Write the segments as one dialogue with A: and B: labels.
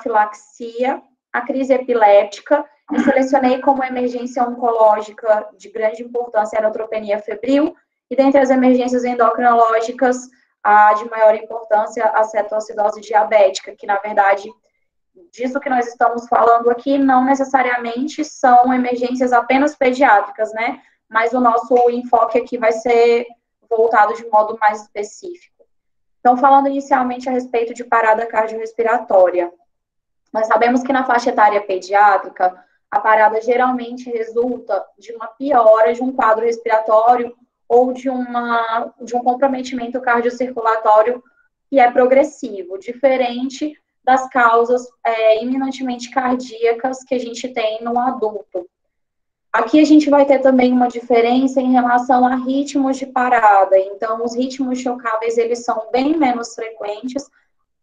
A: anafilaxia, a crise epiléptica, e selecionei como emergência oncológica de grande importância a neutropenia febril, e dentre as emergências endocrinológicas, a de maior importância, a cetoacidose diabética, que, na verdade, disso que nós estamos falando aqui, não necessariamente são emergências apenas pediátricas, né? Mas o nosso enfoque aqui vai ser voltado de modo mais específico. Então, falando inicialmente a respeito de parada cardiorrespiratória, nós sabemos que na faixa etária pediátrica, a parada geralmente resulta de uma piora de um quadro respiratório ou de um comprometimento cardiocirculatório que é progressivo, diferente das causas eminentemente cardíacas que a gente tem no adulto. Aqui a gente vai ter também uma diferença em relação a ritmos de parada. Então, os ritmos chocáveis, eles são bem menos frequentes,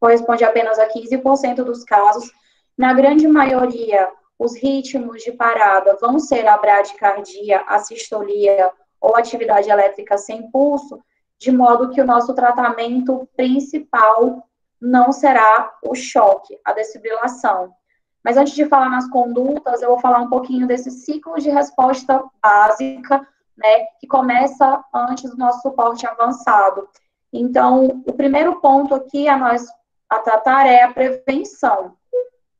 A: corresponde apenas a 15% dos casos. Na grande maioria, os ritmos de parada vão ser a bradicardia, a sistolia ou atividade elétrica sem pulso, de modo que o nosso tratamento principal não será o choque, a desfibrilação. Mas antes de falar nas condutas, eu vou falar um pouquinho desse ciclo de resposta básica, né, que começa antes do nosso suporte avançado. Então, o primeiro ponto aqui a tratar é a prevenção.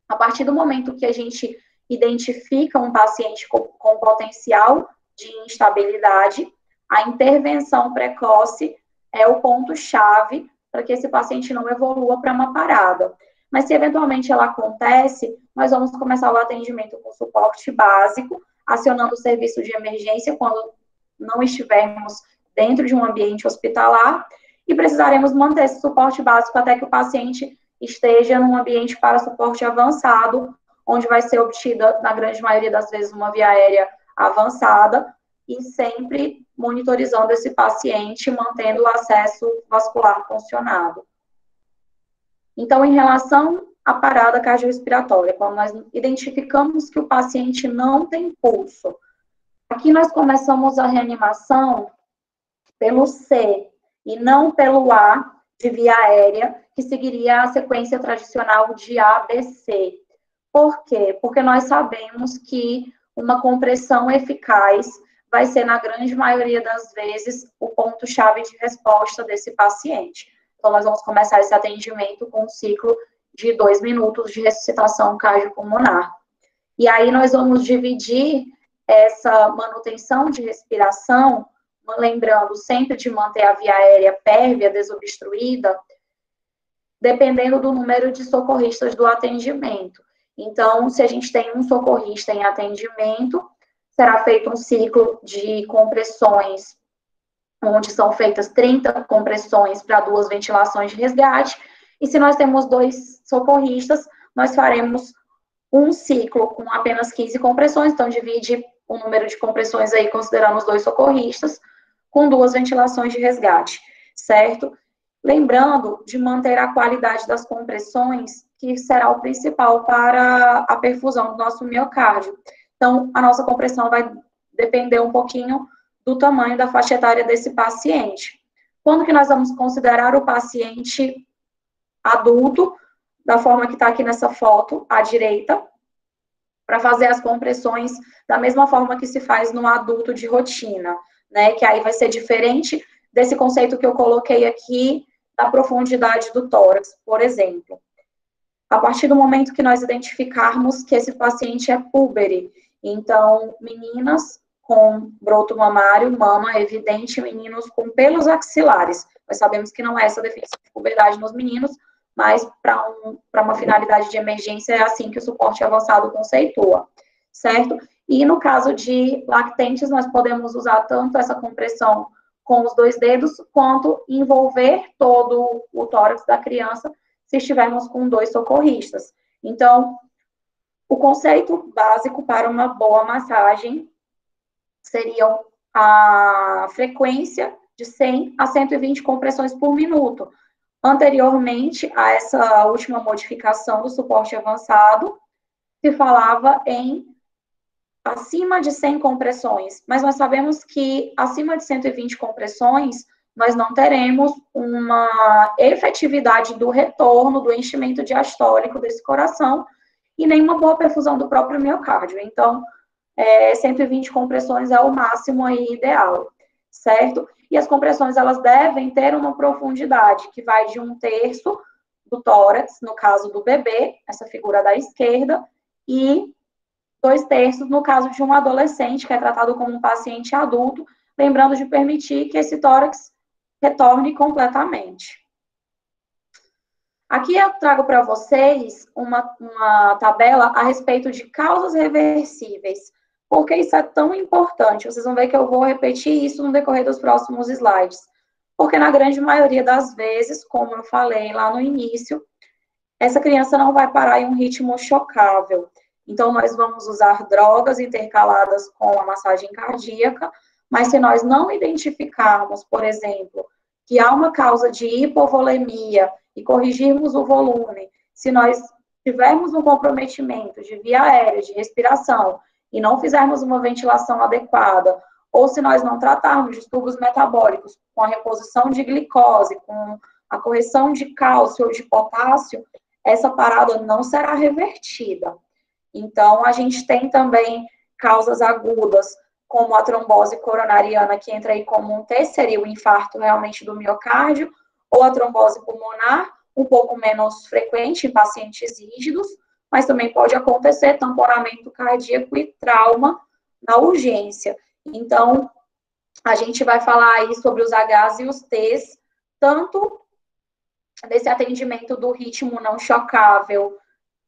A: A partir do momento que a gente identifica um paciente com potencial de instabilidade, a intervenção precoce é o ponto-chave para que esse paciente não evolua para uma parada. Mas se eventualmente ela acontece, nós vamos começar o atendimento com suporte básico, acionando o serviço de emergência quando não estivermos dentro de um ambiente hospitalar, e precisaremos manter esse suporte básico até que o paciente esteja num ambiente para suporte avançado, onde vai ser obtida, na grande maioria das vezes, uma via aérea avançada, e sempre monitorizando esse paciente, mantendo o acesso vascular funcionado. Então, em relação à parada cardiorrespiratória, quando nós identificamos que o paciente não tem pulso, aqui nós começamos a reanimação pelo C e não pelo A de via aérea, que seguiria a sequência tradicional de ABC. Por quê? Porque nós sabemos que uma compressão eficaz vai ser, na grande maioria das vezes, o ponto-chave de resposta desse paciente. Então, nós vamos começar esse atendimento com um ciclo de 2 minutos de ressuscitação cardiopulmonar. E aí, nós vamos dividir essa manutenção de respiração, lembrando sempre de manter a via aérea pérvia desobstruída, dependendo do número de socorristas do atendimento. Então, se a gente tem um socorrista em atendimento, será feito um ciclo de compressões, onde são feitas 30 compressões para 2 ventilações de resgate, e se nós temos 2 socorristas, nós faremos um ciclo com apenas 15 compressões, então divide o número de compressões aí, considerando os 2 socorristas, com 2 ventilações de resgate, certo? Lembrando de manter a qualidade das compressões, que será o principal para a perfusão do nosso miocárdio. Então, a nossa compressão vai depender um pouquinho do tamanho da faixa etária desse paciente. Quando que nós vamos considerar o paciente adulto, da forma que está aqui nessa foto, à direita, para fazer as compressões da mesma forma que se faz no adulto de rotina, né? Que aí vai ser diferente desse conceito que eu coloquei aqui, da profundidade do tórax, por exemplo. A partir do momento que nós identificarmos que esse paciente é púbere, então, meninas com broto mamário, mama evidente, meninos com pelos axilares. Nós sabemos que não é essa definição de puberdade nos meninos, mas para uma finalidade de emergência é assim que o suporte avançado conceitua, certo? E no caso de lactentes, nós podemos usar tanto essa compressão com os 2 dedos, quanto envolver todo o tórax da criança, se estivermos com 2 socorristas. Então, o conceito básico para uma boa massagem seriam a frequência de 100 a 120 compressões por minuto. Anteriormente a essa última modificação do suporte avançado, se falava em acima de 100 compressões, mas nós sabemos que acima de 120 compressões, nós não teremos uma efetividade do retorno do enchimento diastólico desse coração e nem uma boa perfusão do próprio miocárdio. Então, 120 compressões é o máximo aí ideal, certo? E as compressões, elas devem ter uma profundidade que vai de 1/3 do tórax, no caso do bebê, essa figura da esquerda, e 2/3 no caso de um adolescente, que é tratado como um paciente adulto, lembrando de permitir que esse tórax retorne completamente. Aqui eu trago para vocês uma tabela a respeito de causas reversíveis. Por que isso é tão importante? Vocês vão ver que eu vou repetir isso no decorrer dos próximos slides. Porque na grande maioria das vezes, como eu falei lá no início, essa criança não vai parar em um ritmo chocável. Então, nós vamos usar drogas intercaladas com a massagem cardíaca, mas se nós não identificarmos, por exemplo, que há uma causa de hipovolemia e corrigirmos o volume, se nós tivermos um comprometimento de via aérea, de respiração, e não fizermos uma ventilação adequada, ou se nós não tratarmos distúrbios metabólicos com a reposição de glicose, com a correção de cálcio ou de potássio, essa parada não será revertida. Então, a gente tem também causas agudas, como a trombose coronariana, que entra aí como um T, seria o infarto realmente do miocárdio, ou a trombose pulmonar, um pouco menos frequente em pacientes rígidos, mas também pode acontecer tamponamento cardíaco e trauma na urgência. Então, a gente vai falar aí sobre os Hs e os Ts, tanto desse atendimento do ritmo não chocável,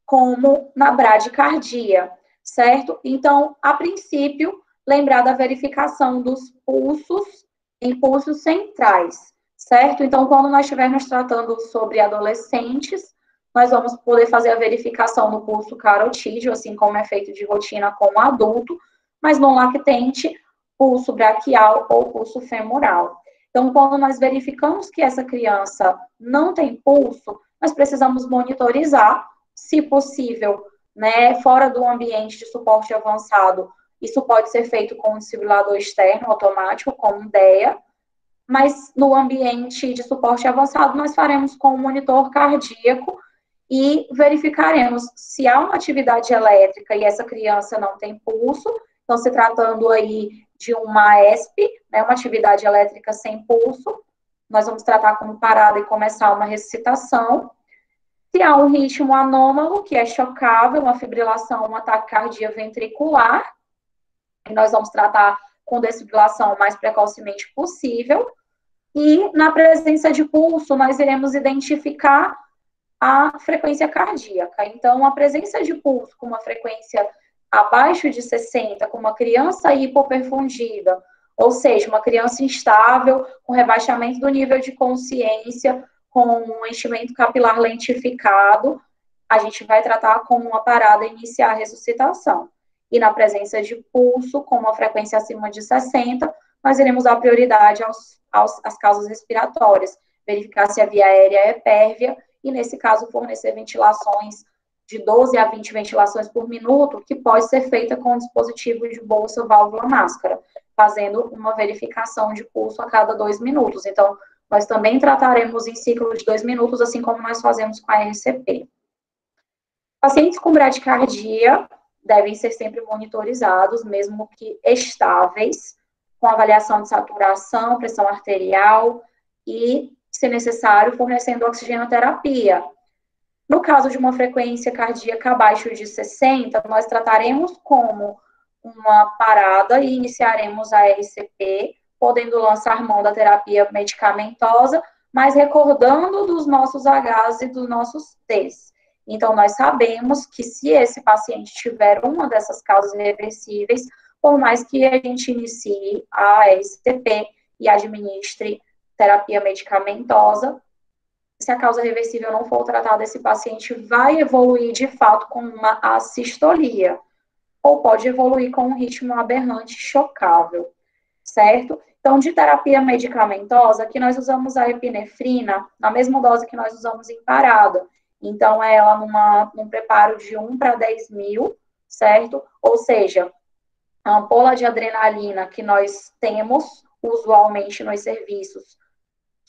A: como na bradicardia, certo? Então, a princípio, lembrar da verificação dos pulsos em pulsos centrais, certo? Então, quando nós estivermos tratando sobre adolescentes, nós vamos poder fazer a verificação no pulso carotídeo, assim como é feito de rotina com o adulto, mas no lactente, pulso braquial ou pulso femoral. Então, quando nós verificamos que essa criança não tem pulso, nós precisamos monitorizar, se possível, né, fora do ambiente de suporte avançado. Isso pode ser feito com um desfibrilador externo automático, com um DEA, mas no ambiente de suporte avançado nós faremos com um monitor cardíaco e verificaremos se há uma atividade elétrica e essa criança não tem pulso, então se tratando aí de uma ESP, né, uma atividade elétrica sem pulso, nós vamos tratar como parada e começar uma ressuscitação. Se há um ritmo anômalo, que é chocável, uma fibrilação, uma taquicardia ventricular, nós vamos tratar com desfibrilação o mais precocemente possível. E na presença de pulso, nós iremos identificar a frequência cardíaca. Então, a presença de pulso com uma frequência abaixo de 60, com uma criança hipoperfundida, ou seja, uma criança instável, com rebaixamento do nível de consciência, com um enchimento capilar lentificado, a gente vai tratar como uma parada e iniciar a ressuscitação. E na presença de pulso, com uma frequência acima de 60, nós iremos dar prioridade às causas respiratórias, verificar se a via aérea é pérvia e, nesse caso, fornecer ventilações de 12 a 20 ventilações por minuto, que pode ser feita com o dispositivo de bolsa válvula máscara, fazendo uma verificação de pulso a cada 2 minutos. Então, nós também trataremos em ciclo de 2 minutos, assim como nós fazemos com a RCP. Pacientes com bradicardia devem ser sempre monitorizados, mesmo que estáveis, com avaliação de saturação, pressão arterial e, se necessário, fornecendo oxigenoterapia. No caso de uma frequência cardíaca abaixo de 60, nós trataremos como uma parada e iniciaremos a RCP, podendo lançar mão da terapia medicamentosa, mas recordando dos nossos Hs e dos nossos Ts. Então, nós sabemos que se esse paciente tiver uma dessas causas irreversíveis, por mais que a gente inicie a RCP e administre terapia medicamentosa, se a causa reversível não for tratada, esse paciente vai evoluir de fato com uma assistolia, ou pode evoluir com um ritmo aberrante chocável, certo? Então, de terapia medicamentosa, aqui nós usamos a epinefrina na mesma dose que nós usamos em parada. Então, ela num preparo de 1 para 10 mil, certo? Ou seja, a ampola de adrenalina que nós temos usualmente nos serviços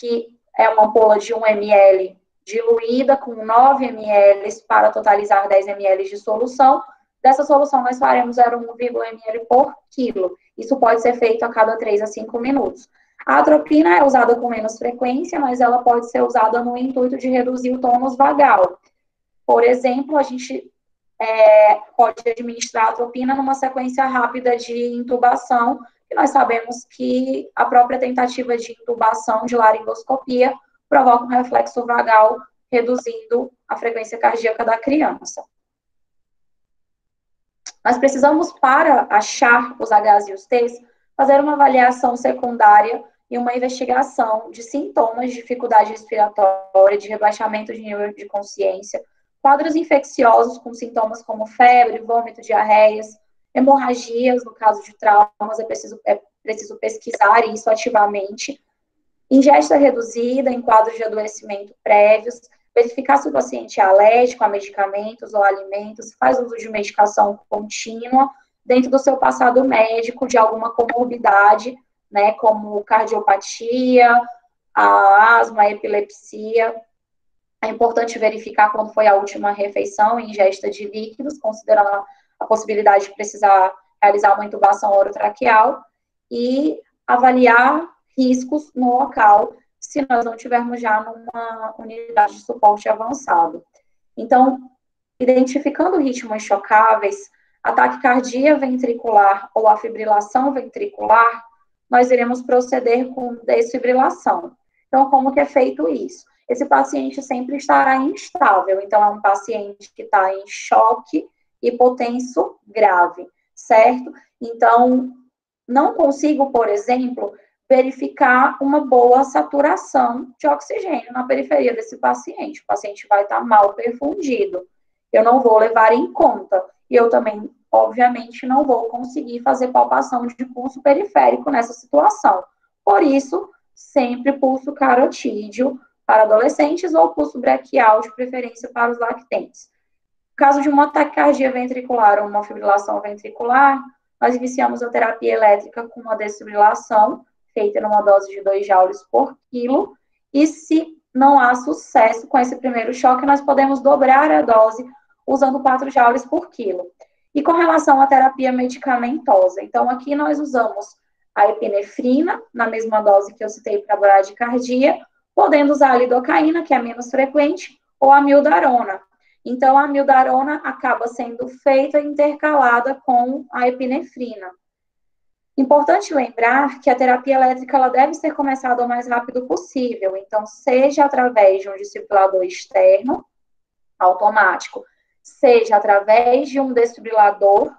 A: que é uma ampola de 1 ml diluída com 9 ml para totalizar 10 ml de solução. Dessa solução, nós faremos 0,1 ml por quilo. Isso pode ser feito a cada 3 a 5 minutos. A atropina é usada com menos frequência, mas ela pode ser usada no intuito de reduzir o tônus vagal. Por exemplo, a gente pode administrar a atropina numa sequência rápida de intubação, e nós sabemos que a própria tentativa de intubação de laringoscopia provoca um reflexo vagal, reduzindo a frequência cardíaca da criança. Nós precisamos, para achar os Hs e os Ts, fazer uma avaliação secundária e uma investigação de sintomas de dificuldade respiratória, de rebaixamento de nível de consciência, quadros infecciosos com sintomas como febre, vômito, diarreias, hemorragias, no caso de traumas, é preciso pesquisar isso ativamente, ingesta reduzida em quadros de adoecimento prévios, verificar se o paciente é alérgico a medicamentos ou alimentos, faz uso de medicação contínua, dentro do seu passado médico de alguma comorbidade, né, como cardiopatia, a asma, a epilepsia. É importante verificar quando foi a última refeição e ingesta de líquidos, considerando a possibilidade de precisar realizar uma intubação orotraqueal e avaliar riscos no local, se nós não tivermos já numa unidade de suporte avançado. Então, identificando ritmos chocáveis, a taquicardia ventricular ou a fibrilação ventricular, nós iremos proceder com desfibrilação. Então, como que é feito isso? Esse paciente sempre estará instável, então é um paciente que está em choque hipotenso grave, certo? Então, não consigo, por exemplo, verificar uma boa saturação de oxigênio na periferia desse paciente. O paciente vai estar mal perfundido. Eu não vou levar em conta. E eu também, obviamente, não vou conseguir fazer palpação de pulso periférico nessa situação. Por isso, sempre pulso carotídeo para adolescentes ou pulso braquial, de preferência para os lactentes. No caso de uma taquicardia ventricular ou uma fibrilação ventricular, nós iniciamos a terapia elétrica com uma desfibrilação, feita numa dose de 2 joules por quilo, e se não há sucesso com esse primeiro choque, nós podemos dobrar a dose usando 4 joules por quilo. E com relação à terapia medicamentosa, então aqui nós usamos a epinefrina, na mesma dose que eu citei para a bradicardia, podendo usar a lidocaína, que é menos frequente, ou a amiodarona. Então, a amiodarona acaba sendo feita intercalada com a epinefrina. Importante lembrar que a terapia elétrica ela deve ser começada o mais rápido possível, então, seja através de um desfibrilador externo, automático, seja através de um desfibrilador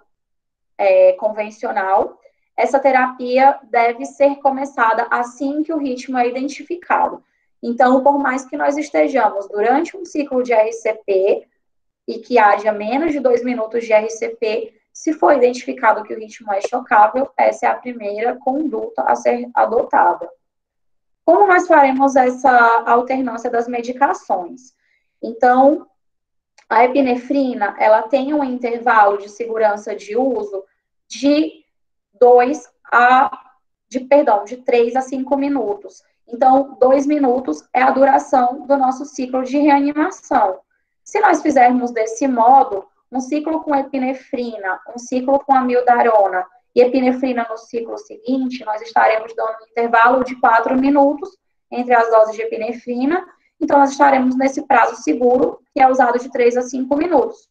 A: convencional, essa terapia deve ser começada assim que o ritmo é identificado. Então, por mais que nós estejamos durante um ciclo de RCP e que haja menos de 2 minutos de RCP, se for identificado que o ritmo é chocável, essa é a primeira conduta a ser adotada. Como nós faremos essa alternância das medicações? Então, a epinefrina, ela tem um intervalo de segurança de uso de 3 a 5 minutos. Então, 2 minutos é a duração do nosso ciclo de reanimação. Se nós fizermos desse modo, um ciclo com epinefrina, um ciclo com amiodarona e epinefrina no ciclo seguinte, nós estaremos dando um intervalo de 4 minutos entre as doses de epinefrina, então nós estaremos nesse prazo seguro, que é usado de 3 a 5 minutos.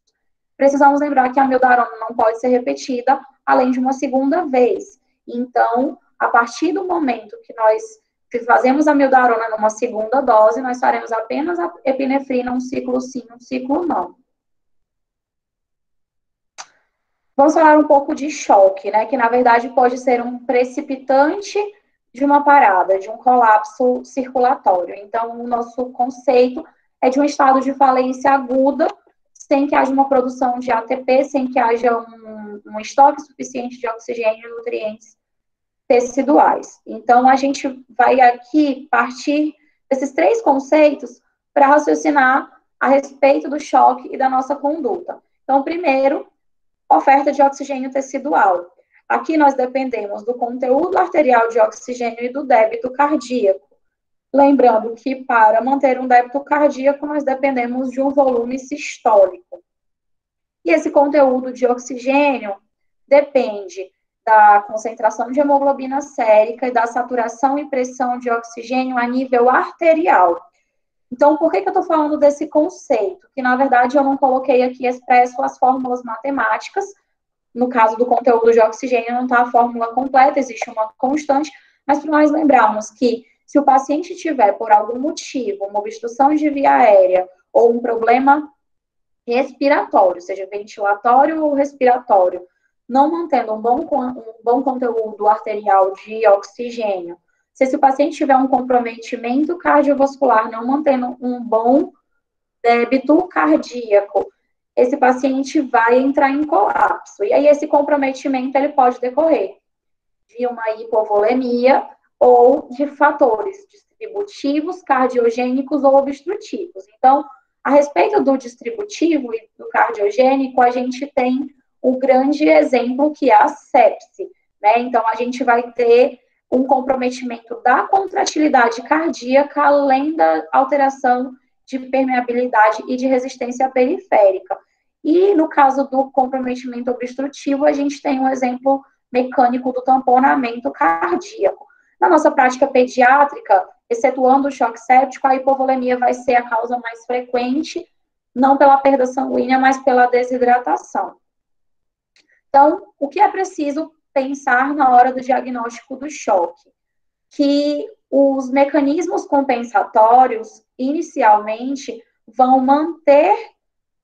A: Precisamos lembrar que a amiodarona não pode ser repetida além de uma segunda vez. Então, a partir do momento que nós fazemos a amiodarona numa segunda dose, nós faremos apenas a epinefrina, um ciclo sim, um ciclo não. Vamos falar um pouco de choque, né? Que na verdade pode ser um precipitante de uma parada, de um colapso circulatório. Então, o nosso conceito é de um estado de falência aguda, sem que haja uma produção de ATP, sem que haja um estoque suficiente de oxigênio e nutrientes teciduais. Então, a gente vai aqui partir desses 3 conceitos para raciocinar a respeito do choque e da nossa conduta. Então, primeiro, oferta de oxigênio tecidual. Aqui nós dependemos do conteúdo arterial de oxigênio e do débito cardíaco. Lembrando que para manter um débito cardíaco, nós dependemos de um volume sistólico. E esse conteúdo de oxigênio depende da concentração de hemoglobina sérica e da saturação e pressão de oxigênio a nível arterial. Então, por que eu estou falando desse conceito? Que, na verdade, eu não coloquei aqui expresso as fórmulas matemáticas. No caso do conteúdo de oxigênio, não está a fórmula completa, existe uma constante, mas para nós lembrarmos que se o paciente tiver, por algum motivo, uma obstrução de via aérea ou um problema respiratório, seja ventilatório ou respiratório, não mantendo um bom conteúdo arterial de oxigênio, se esse paciente tiver um comprometimento cardiovascular, não mantendo um bom débito cardíaco, esse paciente vai entrar em colapso. E aí esse comprometimento ele pode decorrer de uma hipovolemia ou de fatores distributivos, cardiogênicos ou obstrutivos. Então, a respeito do distributivo e do cardiogênico, a gente tem um grande exemplo que é a sepse, né? Então, a gente vai ter um comprometimento da contratilidade cardíaca, além da alteração de permeabilidade e de resistência periférica. E no caso do comprometimento obstrutivo, a gente tem um exemplo mecânico do tamponamento cardíaco. Na nossa prática pediátrica, excetuando o choque séptico, a hipovolemia vai ser a causa mais frequente, não pela perda sanguínea, mas pela desidratação. Então, o que é preciso pensar na hora do diagnóstico do choque? Que os mecanismos compensatórios, inicialmente, vão manter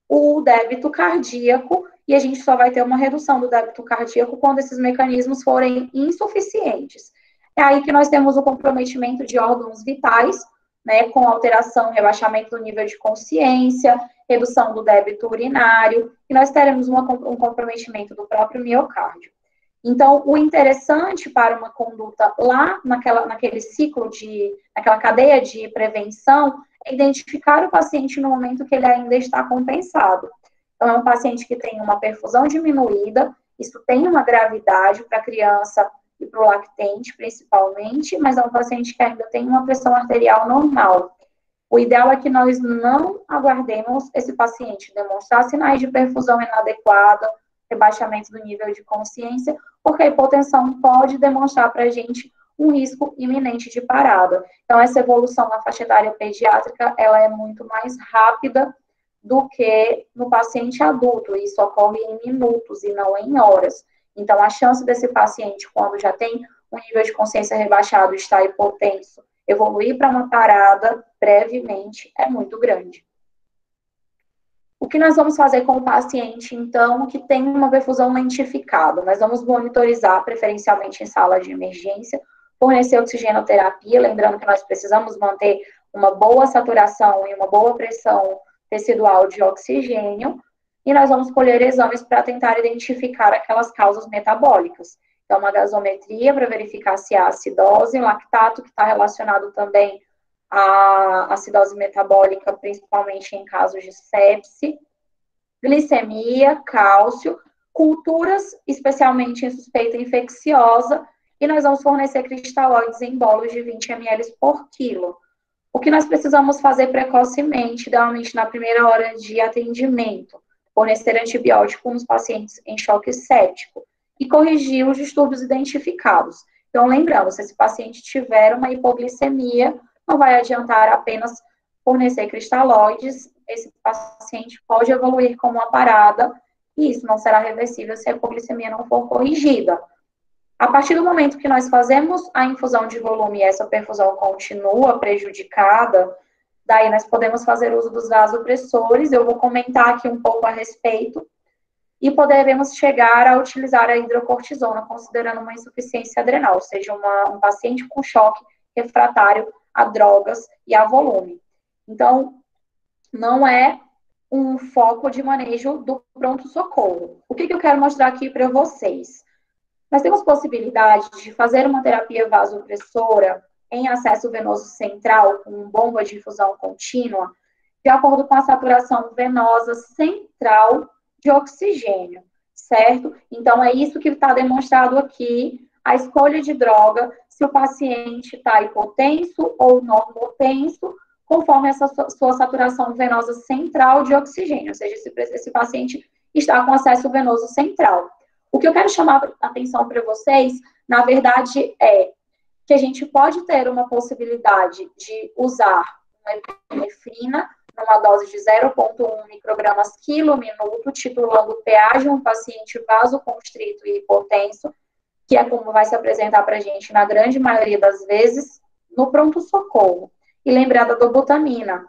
A: o débito cardíaco e a gente só vai ter uma redução do débito cardíaco quando esses mecanismos forem insuficientes. É aí que nós temos o comprometimento de órgãos vitais, né, com alteração, rebaixamento do nível de consciência, redução do débito urinário, e nós teremos um comprometimento do próprio miocárdio. Então, o interessante para uma conduta lá naquele ciclo naquela cadeia de prevenção, é identificar o paciente no momento que ele ainda está compensado. Então, é um paciente que tem uma perfusão diminuída, isso tem uma gravidade para a criança e para o lactente, principalmente, mas é um paciente que ainda tem uma pressão arterial normal. O ideal é que nós não aguardemos esse paciente demonstrar sinais de perfusão inadequada, rebaixamento do nível de consciência, porque a hipotensão pode demonstrar para a gente um risco iminente de parada. Então, essa evolução na faixa etária pediátrica, ela é muito mais rápida do que no paciente adulto. Isso ocorre em minutos e não em horas. Então, a chance desse paciente, quando já tem um nível de consciência rebaixado, está hipotenso, evoluir para uma parada brevemente é muito grande. O que nós vamos fazer com o paciente, então, que tem uma perfusão lentificada? Nós vamos monitorizar, preferencialmente em sala de emergência, fornecer oxigenoterapia, lembrando que nós precisamos manter uma boa saturação e uma boa pressão tecidual de oxigênio, e nós vamos colher exames para tentar identificar aquelas causas metabólicas. Então, uma gasometria para verificar se há acidose, lactato, que está relacionado também à acidose metabólica, principalmente em casos de sepse, glicemia, cálcio, culturas, especialmente em suspeita infecciosa, e nós vamos fornecer cristalóides em bolos de 20 ml por quilo. O que nós precisamos fazer precocemente, idealmente na primeira hora de atendimento, fornecer antibiótico nos pacientes em choque séptico e corrigir os distúrbios identificados. Então, lembrando, se esse paciente tiver uma hipoglicemia, não vai adiantar apenas fornecer cristalóides, esse paciente pode evoluir com uma parada, e isso não será reversível se a hipoglicemia não for corrigida. A partir do momento que nós fazemos a infusão de volume e essa perfusão continua prejudicada, daí nós podemos fazer uso dos vasopressores, eu vou comentar aqui um pouco a respeito, e poderemos chegar a utilizar a hidrocortisona, considerando uma insuficiência adrenal, ou seja, um paciente com choque refratário a drogas e a volume. Então, não é um foco de manejo do pronto-socorro. O que eu quero mostrar aqui para vocês? Nós temos possibilidade de fazer uma terapia vasopressora em acesso venoso central, com bomba de infusão contínua, de acordo com a saturação venosa central de oxigênio, certo? Então, é isso que está demonstrado aqui, a escolha de droga se o paciente está hipotenso ou normotenso, conforme essa sua saturação venosa central de oxigênio, ou seja, esse paciente está com acesso venoso central. O que eu quero chamar a atenção para vocês, na verdade, é que a gente pode ter uma possibilidade de usar uma epinefrina numa dose de 0,1 microgramas quilo minuto, titulando o PA de um paciente vasoconstrito e hipotenso, que é como vai se apresentar para a gente na grande maioria das vezes, no pronto-socorro. E lembrar da dobutamina.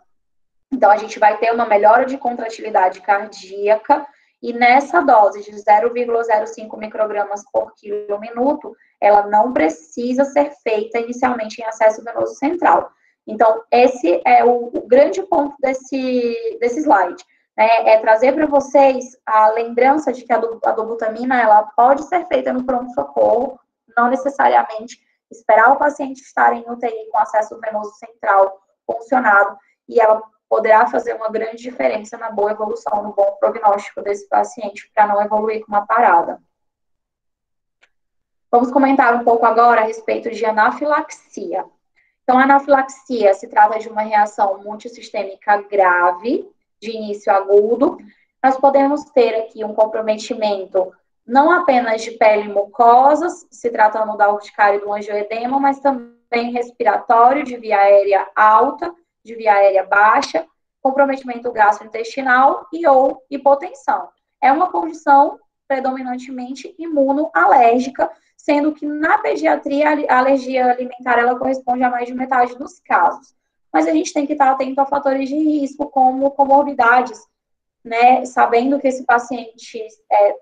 A: Então, a gente vai ter uma melhora de contratilidade cardíaca, e nessa dose de 0,05 microgramas por quilo minuto, ela não precisa ser feita inicialmente em acesso venoso central. Então, esse é o grande ponto desse slide, né? É trazer para vocês a lembrança de que a dobutamina, ela pode ser feita no pronto-socorro, não necessariamente esperar o paciente estar em UTI com acesso venoso central funcionado, e ela poderá fazer uma grande diferença na boa evolução, no bom prognóstico desse paciente, para não evoluir com uma parada. Vamos comentar um pouco agora a respeito de anafilaxia. Então, a anafilaxia se trata de uma reação multissistêmica grave, de início agudo. Nós podemos ter aqui um comprometimento não apenas de pele e mucosas, se tratando da urticária e do angioedema, mas também respiratório, de via aérea alta, de via aérea baixa, comprometimento gastrointestinal e ou hipotensão. É uma condição predominantemente imunoalérgica, sendo que na pediatria a alergia alimentar ela corresponde a mais de metade dos casos. Mas a gente tem que estar atento a fatores de risco, como comorbidades, né? Sabendo que esse paciente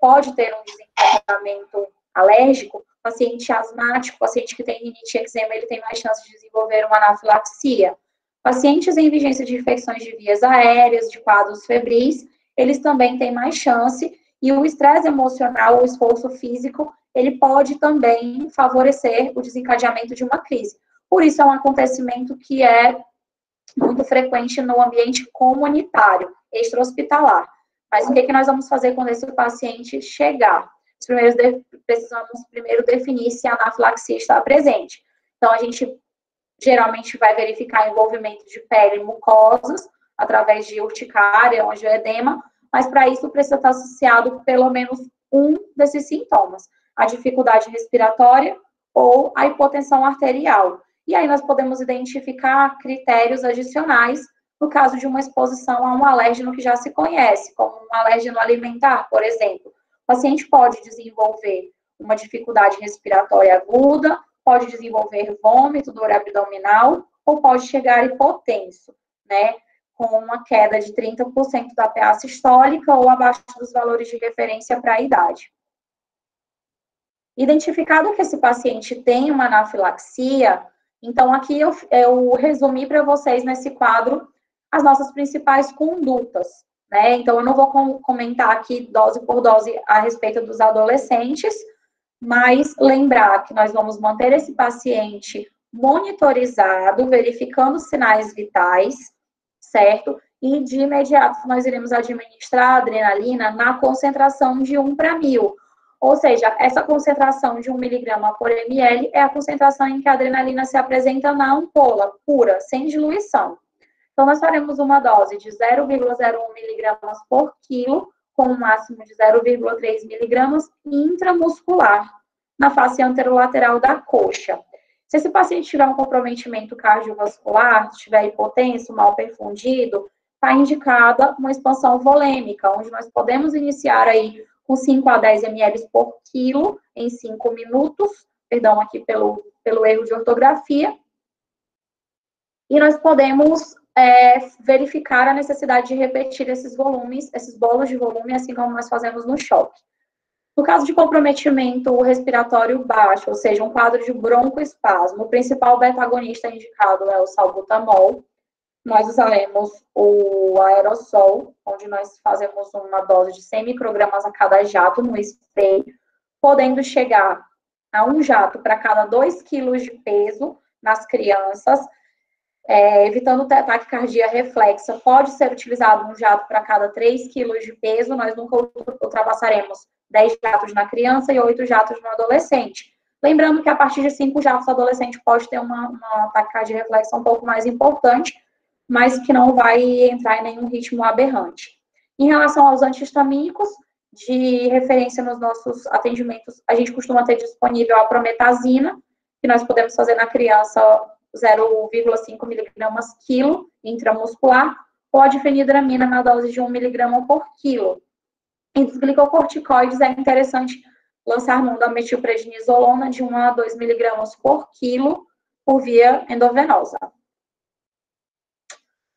A: pode ter um desencadeamento alérgico, paciente asmático, paciente que tem rinite e eczema, ele tem mais chance de desenvolver uma anafilaxia. Pacientes em vigência de infecções de vias aéreas, de quadros febris, eles também têm mais chance, e o estresse emocional, o esforço físico, ele pode também favorecer o desencadeamento de uma crise. Por isso, é um acontecimento que é muito frequente no ambiente comunitário, extra-hospitalar. Mas o que nós vamos fazer quando esse paciente chegar? Precisamos primeiro definir se a anafilaxia está presente. Então, a gente geralmente vai verificar envolvimento de pele e mucosas, através de urticária, angioedema, mas para isso precisa estar associado pelo menos um desses sintomas, a dificuldade respiratória ou a hipotensão arterial. E aí nós podemos identificar critérios adicionais no caso de uma exposição a um alérgeno que já se conhece, como um alérgeno alimentar, por exemplo. O paciente pode desenvolver uma dificuldade respiratória aguda, pode desenvolver vômito, dor abdominal, ou pode chegar hipotenso, né, com uma queda de 30% da PA sistólica ou abaixo dos valores de referência para a idade. Identificado que esse paciente tem uma anafilaxia, então aqui eu resumi para vocês nesse quadro as nossas principais condutas, né? Então eu não vou comentar aqui dose por dose a respeito dos adolescentes, mas lembrar que nós vamos manter esse paciente monitorizado, verificando sinais vitais, certo? E de imediato nós iremos administrar a adrenalina na concentração de 1/1000. Ou seja, essa concentração de 1 miligrama por ml é a concentração em que a adrenalina se apresenta na ampola, pura, sem diluição. Então, nós faremos uma dose de 0,01 miligramas por quilo, com um máximo de 0,3 miligramas intramuscular, na face anterolateral da coxa. Se esse paciente tiver um comprometimento cardiovascular, estiver hipotenso, mal perfundido, está indicada uma expansão volêmica, onde nós podemos iniciar aí com 5 a 10 ml por quilo em 5 minutos, perdão aqui pelo erro de ortografia, e nós podemos verificar a necessidade de repetir esses volumes, esses bolos de volume, assim como nós fazemos no choque. No caso de comprometimento respiratório baixo, ou seja, um quadro de broncoespasmo, o principal beta-agonista indicado é o salbutamol. Nós usaremos o aerossol, onde nós fazemos uma dose de 100 microgramas a cada jato no spray, podendo chegar a um jato para cada 2 quilos de peso nas crianças, evitando taquicardia reflexa. Pode ser utilizado um jato para cada 3 quilos de peso, nós nunca ultrapassaremos 10 jatos na criança e 8 jatos no adolescente. Lembrando que a partir de 5 já o adolescente pode ter uma taquicardia de reflexo um pouco mais importante, mas que não vai entrar em nenhum ritmo aberrante. Em relação aos antihistamínicos, de referência nos nossos atendimentos, a gente costuma ter disponível a prometazina, que nós podemos fazer na criança 0,5 miligramas quilo intramuscular, ou a difenidramina na dose de 1 miligrama por quilo. Entre os glicocorticoides, é interessante lançar mão da metilprednisolona de 1 a 2 miligramas por quilo por via endovenosa.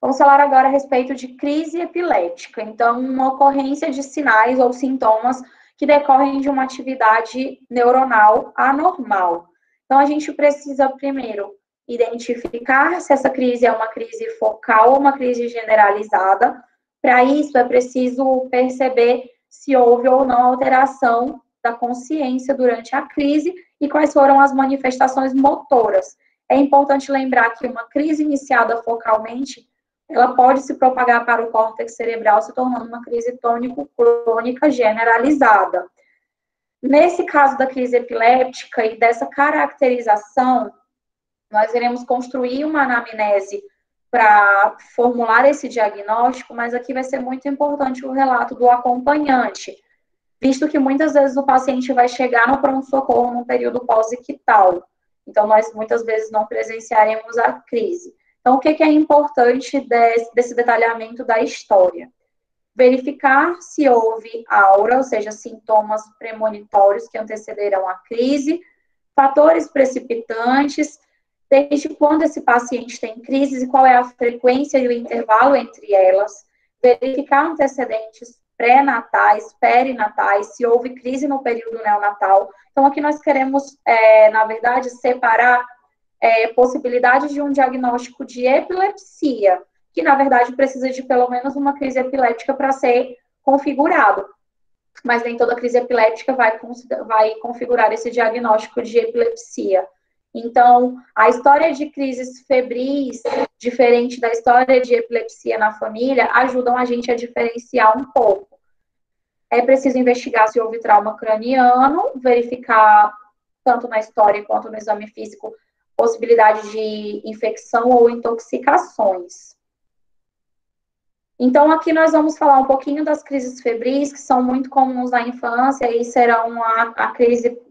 A: Vamos falar agora a respeito de crise epilética. Então, uma ocorrência de sinais ou sintomas que decorrem de uma atividade neuronal anormal. Então, a gente precisa, primeiro, identificar se essa crise é uma crise focal ou uma crise generalizada. Para isso, é preciso perceber se houve ou não alteração da consciência durante a crise e quais foram as manifestações motoras. É importante lembrar que uma crise iniciada focalmente, ela pode se propagar para o córtex cerebral, se tornando uma crise tônico-clônica generalizada. Nesse caso da crise epiléptica e dessa caracterização, nós iremos construir uma anamnese para formular esse diagnóstico, mas aqui vai ser muito importante o relato do acompanhante, visto que muitas vezes o paciente vai chegar no pronto-socorro no período pós-ictal. Então, nós muitas vezes não presenciaremos a crise. Então, o que é importante desse detalhamento da história? Verificar se houve aura, ou seja, sintomas premonitórios que antecederão a crise, fatores precipitantes, desde quando esse paciente tem crises e qual é a frequência e o intervalo entre elas, verificar antecedentes pré-natais, perinatais, se houve crise no período neonatal. Então, aqui nós queremos, na verdade, separar possibilidade de um diagnóstico de epilepsia, que, na verdade, precisa de pelo menos uma crise epiléptica para ser configurado. Mas nem toda crise epiléptica vai configurar esse diagnóstico de epilepsia. Então, a história de crises febris, diferente da história de epilepsia na família, ajudam a gente a diferenciar um pouco. É preciso investigar se houve trauma craniano, verificar, tanto na história quanto no exame físico, possibilidade de infecção ou intoxicações. Então, aqui nós vamos falar um pouquinho das crises febris, que são muito comuns na infância e serão a crise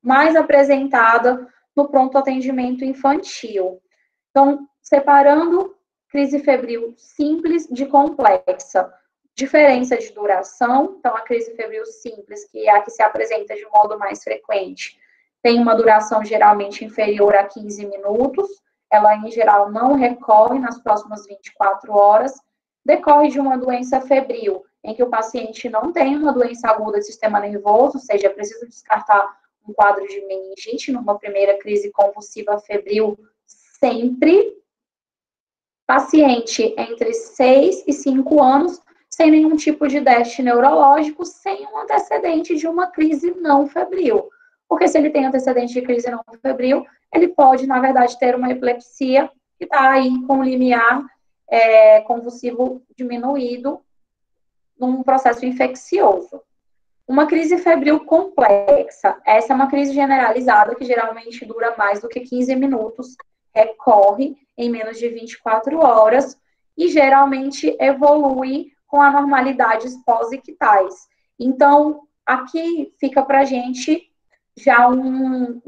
A: mais apresentada no pronto atendimento infantil. Então, separando crise febril simples de complexa. Diferença de duração, então a crise febril simples, que é a que se apresenta de modo mais frequente, tem uma duração geralmente inferior a 15 minutos, ela em geral não recorre nas próximas 24 horas, decorre de uma doença febril, em que o paciente não tem uma doença aguda do sistema nervoso, ou seja, é preciso descartar um quadro de meningite numa primeira crise convulsiva febril sempre. Paciente entre 6 e 5 anos, sem nenhum tipo de déficit neurológico, sem um antecedente de uma crise não febril. Porque se ele tem antecedente de crise não febril, ele pode, na verdade, ter uma epilepsia que está aí com o limiar convulsivo diminuído num processo infeccioso. Uma crise febril complexa, essa é uma crise generalizada que geralmente dura mais do que 15 minutos, recorre em menos de 24 horas e geralmente evolui com anormalidades pós-ictais. Então, aqui fica para a gente já um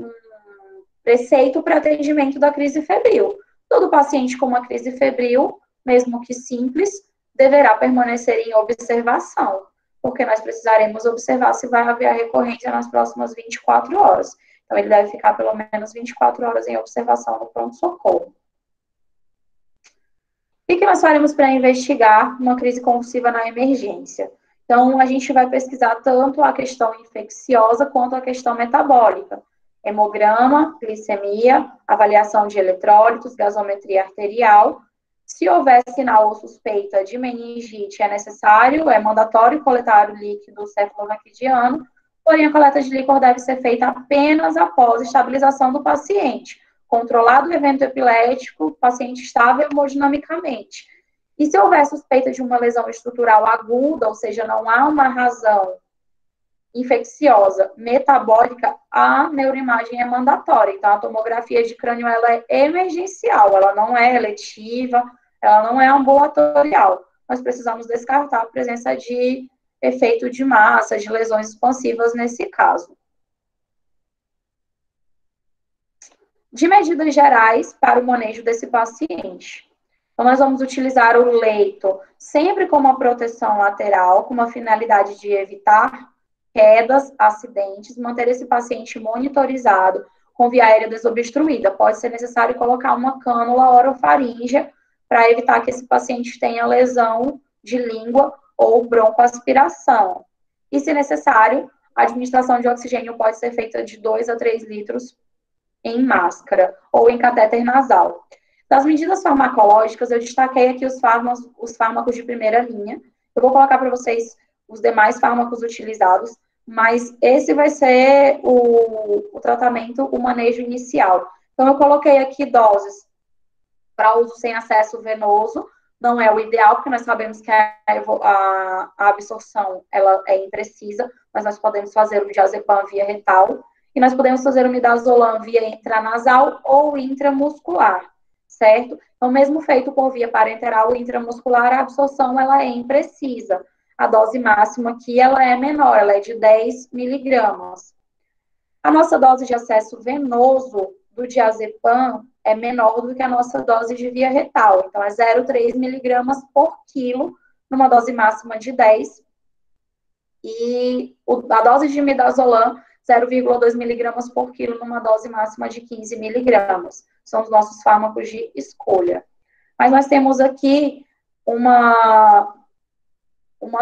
A: preceito para atendimento da crise febril. Todo paciente com uma crise febril, mesmo que simples, deverá permanecer em observação, porque nós precisaremos observar se vai haver a recorrência nas próximas 24 horas. Então, ele deve ficar pelo menos 24 horas em observação no pronto-socorro. O que nós faremos para investigar uma crise convulsiva na emergência? Então, a gente vai pesquisar tanto a questão infecciosa quanto a questão metabólica. Hemograma, glicemia, avaliação de eletrólitos, gasometria arterial. Se houver sinal ou suspeita de meningite, é mandatório coletar o líquido cefalorraquidiano, porém a coleta de líquor deve ser feita apenas após a estabilização do paciente. Controlado o evento epilético, paciente estável hemodinamicamente. E se houver suspeita de uma lesão estrutural aguda, ou seja, não há uma razão infecciosa metabólica, a neuroimagem é mandatória. Então, a tomografia de crânio, ela é emergencial, ela não é eletiva, ela não é ambulatorial. Nós precisamos descartar a presença de efeito de massa, de lesões expansivas nesse caso. De medidas gerais para o manejo desse paciente. Então, nós vamos utilizar o leito sempre como uma proteção lateral, com uma finalidade de evitar quedas, acidentes, manter esse paciente monitorizado com via aérea desobstruída. Pode ser necessário colocar uma cânula orofaríngea para evitar que esse paciente tenha lesão de língua ou broncoaspiração. E, se necessário, a administração de oxigênio pode ser feita de 2 a 3 litros em máscara ou em catéter nasal. Das medidas farmacológicas, eu destaquei aqui os fármacos de primeira linha. Eu vou colocar para vocês os demais fármacos utilizados, mas esse vai ser o tratamento, o manejo inicial. Então, eu coloquei aqui doses para uso sem acesso venoso, não é o ideal, porque nós sabemos que a absorção ela é imprecisa, mas nós podemos fazer o diazepam via retal, e nós podemos fazer o midazolam via intranasal ou intramuscular, certo? Então, mesmo feito por via parenteral ou intramuscular, a absorção ela é imprecisa. A dose máxima aqui ela é menor, ela é de 10 miligramas. A nossa dose de acesso venoso do diazepam é menor do que a nossa dose de via retal. Então, é 0,3 miligramas por quilo, numa dose máxima de 10. E a dose de midazolam, 0,2 miligramas por quilo, numa dose máxima de 15 miligramas. São os nossos fármacos de escolha. Mas nós temos aqui uma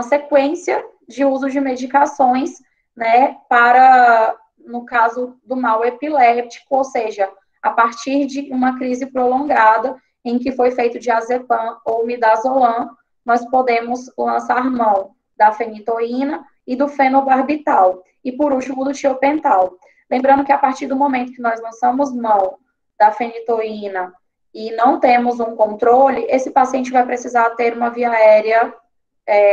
A: sequência de uso de medicações, né, para, no caso do mal epiléptico, ou seja, a partir de uma crise prolongada em que foi feito diazepam ou midazolam, nós podemos lançar mão da fenitoína e do fenobarbital. E, por último, do tiopental. Lembrando que, a partir do momento que nós lançamos mão da fenitoína e não temos um controle, esse paciente vai precisar ter uma via aérea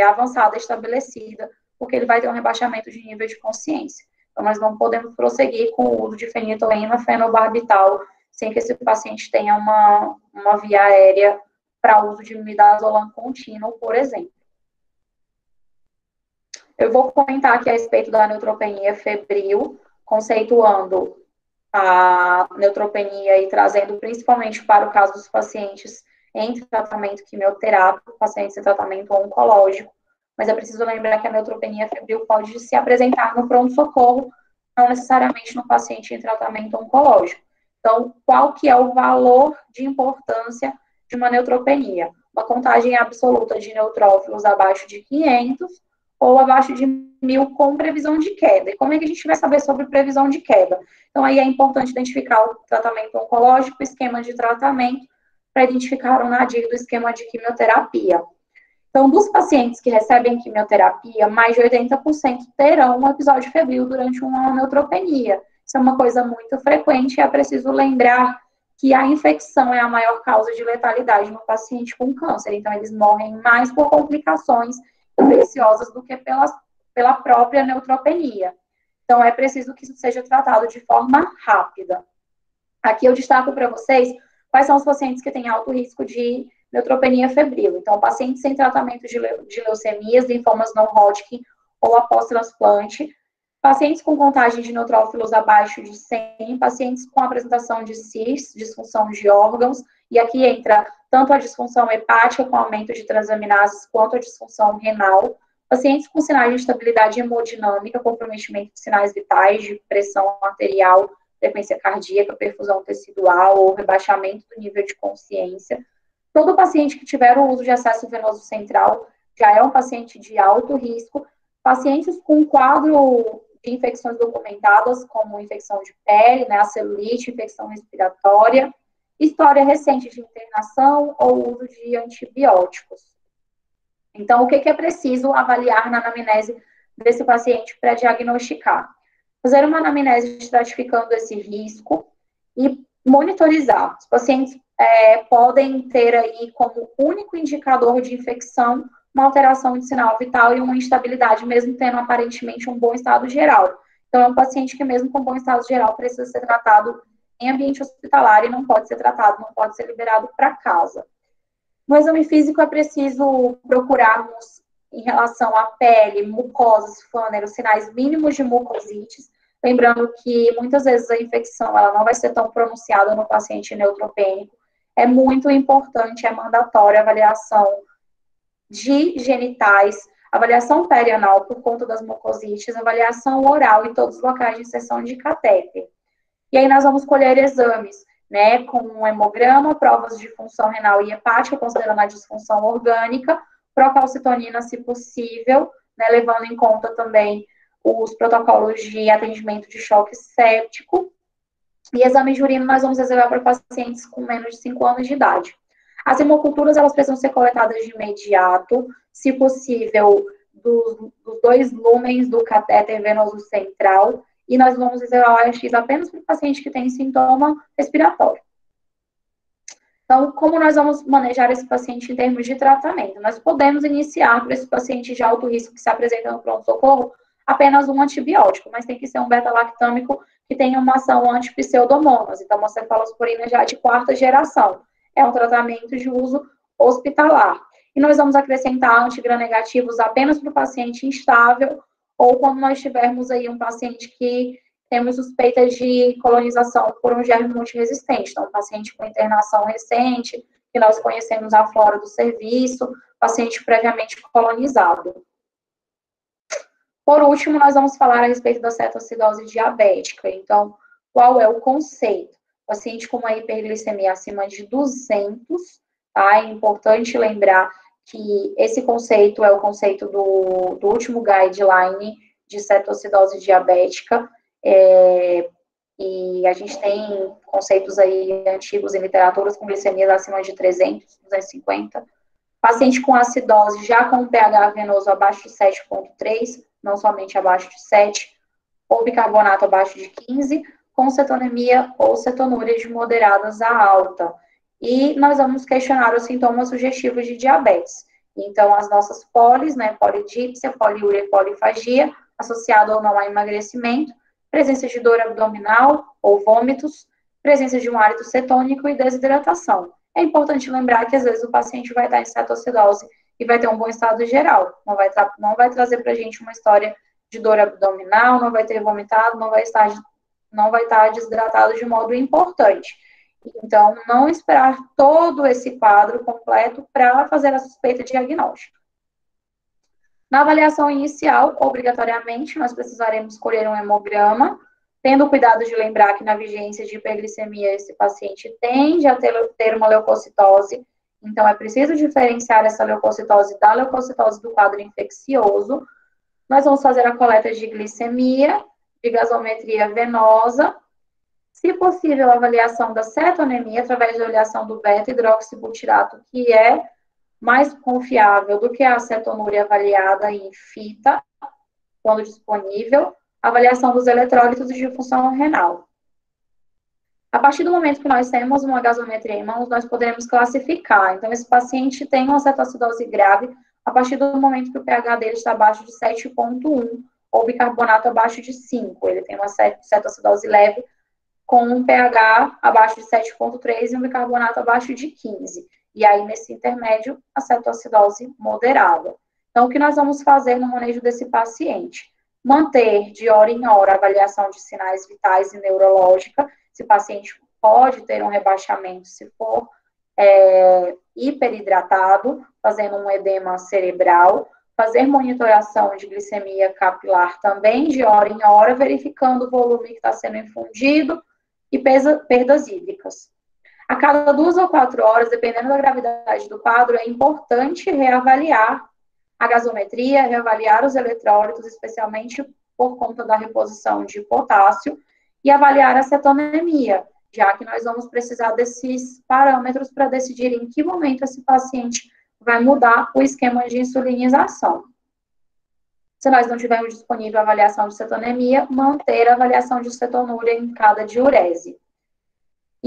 A: avançada, estabelecida, porque ele vai ter um rebaixamento de nível de consciência. Então, nós não podemos prosseguir com o uso de fenitoína, fenobarbital, sem que esse paciente tenha uma via aérea para uso de midazolam contínuo, por exemplo. Eu vou comentar aqui a respeito da neutropenia febril, conceituando a neutropenia e trazendo principalmente para o caso dos pacientes em tratamento quimioterápico, pacientes em tratamento oncológico, mas é preciso lembrar que a neutropenia febril pode se apresentar no pronto-socorro, não necessariamente no paciente em tratamento oncológico. Então, qual que é o valor de importância de uma neutropenia? Uma contagem absoluta de neutrófilos abaixo de 500 ou abaixo de 1.000 com previsão de queda. E como é que a gente vai saber sobre previsão de queda? Então, aí é importante identificar o tratamento oncológico, o esquema de tratamento, para identificar o nadir do esquema de quimioterapia. Então, dos pacientes que recebem quimioterapia, mais de 80% terão um episódio febril durante uma neutropenia. Isso é uma coisa muito frequente e é preciso lembrar que a infecção é a maior causa de letalidade no paciente com câncer. Então, eles morrem mais por complicações infecciosas do que pela própria neutropenia. Então, é preciso que isso seja tratado de forma rápida. Aqui eu destaco para vocês quais são os pacientes que têm alto risco de neutropenia febril. Então, pacientes sem tratamento de leucemias, linfomas não Hodgkin ou após transplante, pacientes com contagem de neutrófilos abaixo de 100, pacientes com apresentação de CIS, disfunção de órgãos, e aqui entra tanto a disfunção hepática com aumento de transaminases, quanto a disfunção renal, pacientes com sinais de instabilidade hemodinâmica, comprometimento de sinais vitais, de pressão arterial, frequência cardíaca, perfusão tecidual ou rebaixamento do nível de consciência. Todo paciente que tiver o uso de acesso venoso central já é um paciente de alto risco. Pacientes com quadro de infecções documentadas, como infecção de pele, né, a celulite, infecção respiratória, história recente de internação ou uso de antibióticos. Então, o que é preciso avaliar na anamnese desse paciente para diagnosticar? Fazer uma anamnese estratificando esse risco e monitorizar. Os pacientes podem ter aí como único indicador de infecção uma alteração de sinal vital e uma instabilidade, mesmo tendo aparentemente um bom estado geral. Então, é um paciente que, mesmo com bom estado geral, precisa ser tratado em ambiente hospitalar e não pode ser tratado, não pode ser liberado para casa. No exame físico, é preciso procurarmos, em relação à pele, mucosas, fâneros, sinais mínimos de mucosites, lembrando que muitas vezes a infecção ela não vai ser tão pronunciada no paciente neutropênico. É muito importante, é mandatória a avaliação de genitais, avaliação perianal por conta das mucosites, avaliação oral e todos os locais de inserção de catéter. E aí nós vamos colher exames, né, com um hemograma, provas de função renal e hepática, considerando a disfunção orgânica, procalcitonina, se possível, né, levando em conta também os protocolos de atendimento de choque séptico. E exame de urina nós vamos reservar para pacientes com menos de 5 anos de idade. As hemoculturas, elas precisam ser coletadas de imediato, se possível, dos 2 lúmens do catéter venoso central, e nós vamos reservar o raio-x apenas para o paciente que tem sintoma respiratório. Então, como nós vamos manejar esse paciente em termos de tratamento? Nós podemos iniciar para esse paciente de alto risco que se apresenta no pronto-socorro apenas um antibiótico, mas tem que ser um beta-lactâmico que tenha uma ação anti-pseudomonas. Então, uma cefalosporina já de 4ª geração. É um tratamento de uso hospitalar. E nós vamos acrescentar antigram-negativos apenas para o paciente instável, ou quando nós tivermos aí um paciente que temos suspeitas de colonização por um germe multiresistente. Então, um paciente com internação recente, que nós conhecemos a flora do serviço, paciente previamente colonizado. Por último, nós vamos falar a respeito da cetoacidose diabética. Então, qual é o conceito? Paciente com uma hiperglicemia acima de 200, tá? É importante lembrar que esse conceito é o conceito do último guideline de cetoacidose diabética, e a gente tem conceitos aí antigos em literaturas com glicemias acima de 300, 250. Paciente com acidose já com pH venoso abaixo de 7,3, não somente abaixo de 7, ou bicarbonato abaixo de 15, com cetonemia ou cetonúria de moderadas a alta. E nós vamos questionar os sintomas sugestivos de diabetes. Então, as nossas polis, né, polidípsia, poliúria e polifagia, associado ou não a emagrecimento, presença de dor abdominal ou vômitos, presença de um hálito cetônico e desidratação. É importante lembrar que, às vezes, o paciente vai estar em cetoacidose e vai ter um bom estado geral. Não vai trazer para a gente uma história de dor abdominal, não vai ter vomitado, não vai estar desidratado de modo importante. Então, não esperar todo esse quadro completo para fazer a suspeita diagnóstica. Na avaliação inicial, obrigatoriamente, nós precisaremos escolher um hemograma, tendo o cuidado de lembrar que na vigência de hiperglicemia esse paciente tende a ter uma leucocitose, então é preciso diferenciar essa leucocitose da leucocitose do quadro infeccioso. Nós vamos fazer a coleta de glicemia, de gasometria venosa, se possível, a avaliação da cetonemia através da avaliação do beta-hidroxibutirato, que é mais confiável do que a cetonúria avaliada em fita, quando disponível, avaliação dos eletrólitos de função renal. A partir do momento que nós temos uma gasometria em mãos, nós poderemos classificar. Então, esse paciente tem uma cetoacidose grave a partir do momento que o pH dele está abaixo de 7,1 ou bicarbonato abaixo de 5. Ele tem uma cetoacidose leve com um pH abaixo de 7,3 e um bicarbonato abaixo de 15. E aí, nesse intermédio, a cetoacidose moderada. Então, o que nós vamos fazer no manejo desse paciente? Manter de hora em hora a avaliação de sinais vitais e neurológica. Esse paciente pode ter um rebaixamento se for hiperidratado, fazendo um edema cerebral. Fazer monitoração de glicemia capilar também de hora em hora, verificando o volume que está sendo infundido e perdas hídricas. A cada 2 ou 4 horas, dependendo da gravidade do quadro, é importante reavaliar a gasometria, reavaliar os eletrólitos, especialmente por conta da reposição de potássio, e avaliar a cetonemia, já que nós vamos precisar desses parâmetros para decidir em que momento esse paciente vai mudar o esquema de insulinização. Se nós não tivermos disponível a avaliação de cetonemia, manter a avaliação de cetonúria em cada diurese.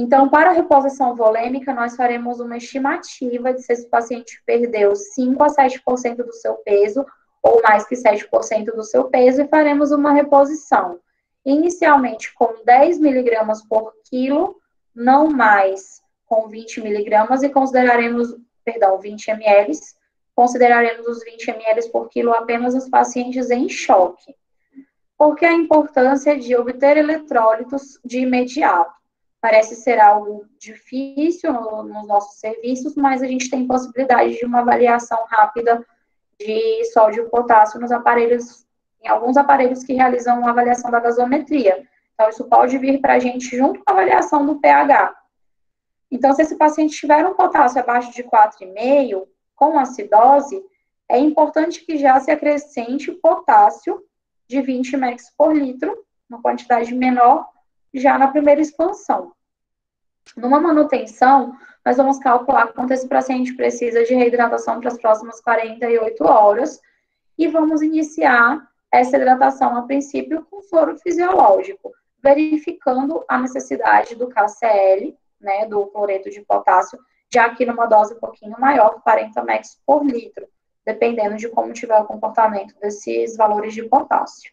A: Então, para a reposição volêmica, nós faremos uma estimativa de se esse paciente perdeu 5 a 7% do seu peso, ou mais que 7% do seu peso, e faremos uma reposição. Inicialmente com 10 miligramas por quilo, não mais com 20 miligramas, e consideraremos, 20 ml, consideraremos os 20 ml por quilo apenas nos pacientes em choque. Porque a importância de obter eletrólitos de imediato. Parece ser algo difícil nos nossos serviços, mas a gente tem possibilidade de uma avaliação rápida de sódio e potássio nos aparelhos, em alguns aparelhos que realizam a avaliação da gasometria. Então, isso pode vir para a gente junto com a avaliação do pH. Então, se esse paciente tiver um potássio abaixo de 4,5, com acidose, é importante que já se acrescente o potássio de 20 mg por litro, uma quantidade menor, já na primeira expansão. Numa manutenção, nós vamos calcular quanto esse paciente precisa de reidratação para as próximas 48 horas e vamos iniciar essa hidratação, a princípio, com soro fisiológico, verificando a necessidade do KCl, né, do cloreto de potássio, já que numa dose um pouquinho maior, 40 mg por litro, dependendo de como tiver o comportamento desses valores de potássio.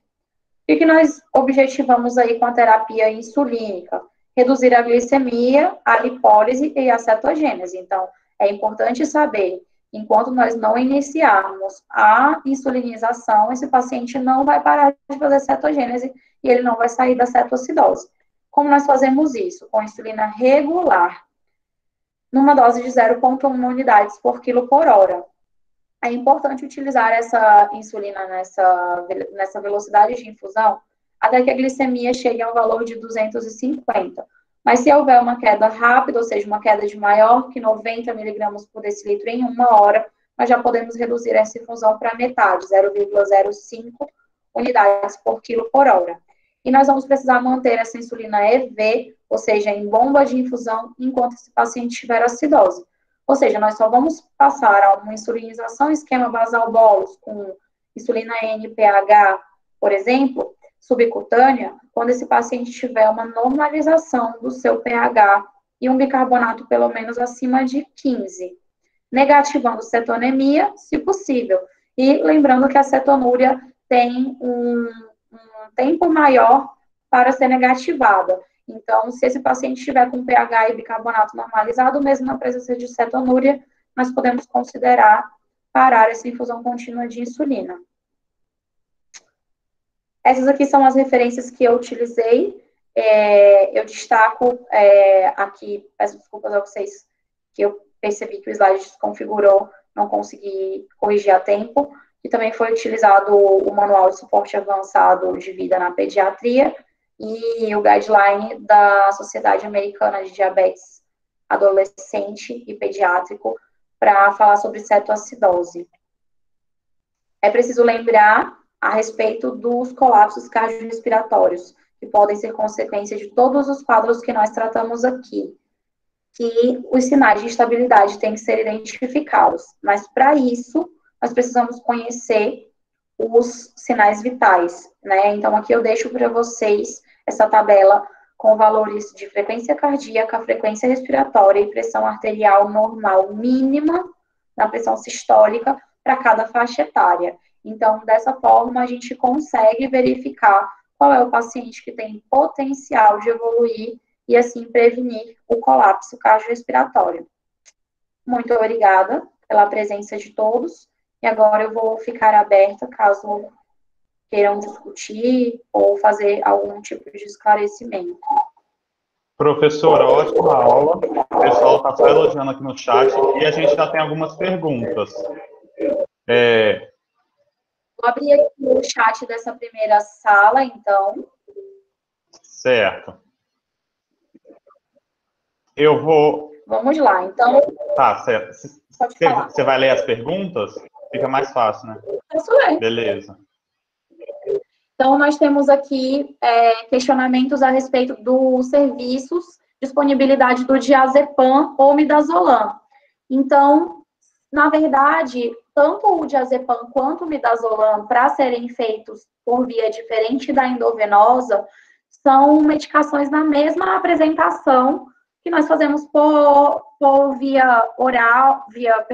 A: O que nós objetivamos aí com a terapia insulínica? Reduzir a glicemia, a lipólise e a cetogênese. Então, é importante saber, enquanto nós não iniciarmos a insulinização, esse paciente não vai parar de fazer cetogênese e ele não vai sair da cetoacidose. Como nós fazemos isso? Com insulina regular, numa dose de 0,1 unidades por quilo por hora. É importante utilizar essa insulina nessa velocidade de infusão até que a glicemia chegue a um valor de 250. Mas se houver uma queda rápida, ou seja, uma queda de maior que 90 miligramas por decilitro em 1 hora, nós já podemos reduzir essa infusão para metade, 0,05 unidades por quilo por hora. E nós vamos precisar manter essa insulina EV, ou seja, em bomba de infusão, enquanto esse paciente tiver acidose. Ou seja, nós só vamos passar a uma insulinização esquema basal bolus com insulina NPH, por exemplo, subcutânea, quando esse paciente tiver uma normalização do seu pH e um bicarbonato pelo menos acima de 15, negativando cetonemia, se possível. E lembrando que a cetonúria tem um tempo maior para ser negativada. Então, se esse paciente estiver com pH e bicarbonato normalizado, mesmo na presença de cetonúria, nós podemos considerar parar essa infusão contínua de insulina. Essas aqui são as referências que eu utilizei. Eu destaco aqui, peço desculpas a vocês, que eu percebi que o slide desconfigurou, não consegui corrigir a tempo, e também foi utilizado o Manual de Suporte Avançado de Vida na Pediatria, e o guideline da Sociedade Americana de Diabetes Adolescente e Pediátrico para falar sobre cetoacidose. É preciso lembrar a respeito dos colapsos cardiorrespiratórios, que podem ser consequência de todos os quadros que nós tratamos aqui, que os sinais de instabilidade têm que ser identificados. Mas, para isso, nós precisamos conhecer os sinais vitais, né? Então, aqui eu deixo para vocês essa tabela com valores de frequência cardíaca, frequência respiratória e pressão arterial normal mínima na pressão sistólica para cada faixa etária. Então, dessa forma, a gente consegue verificar qual é o paciente que tem potencial de evoluir e, assim, prevenir o colapso cardiorrespiratório. Muito obrigada pela presença de todos. E agora eu vou ficar aberta caso queiram discutir ou fazer algum tipo de esclarecimento.
B: Professora, ótima aula. O pessoal está só elogiando aqui no chat e a gente já tem algumas perguntas.
A: Vou abrir aqui o chat dessa primeira sala, então.
B: Certo. Eu vou...
A: Vamos lá, então...
B: Tá, certo.
A: Pode falar.
B: Você vai ler as perguntas? Fica mais fácil, né?
A: Posso ler.
B: Beleza.
A: Então, nós temos aqui questionamentos a respeito dos serviços, disponibilidade do diazepam ou midazolam. Então, na verdade, tanto o diazepam quanto o midazolam, para serem feitos por via diferente da endovenosa, são medicações na mesma apresentação que nós fazemos por via oral, via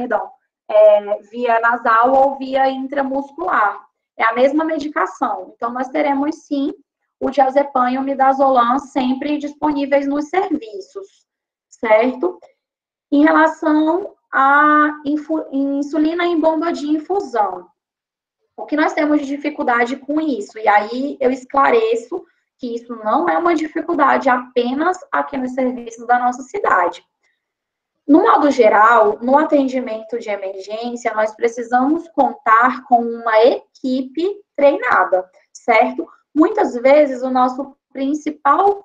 A: nasal ou via intramuscular. É a mesma medicação. Então, nós teremos, sim, o diazepam e o midazolam sempre disponíveis nos serviços, certo? Em relação à insulina em bomba de infusão, o que nós temos de dificuldade com isso? E aí eu esclareço que isso não é uma dificuldade apenas aqui nos serviços da nossa cidade. No modo geral, no atendimento de emergência, nós precisamos contar com uma equipe treinada, certo? Muitas vezes, o nosso principal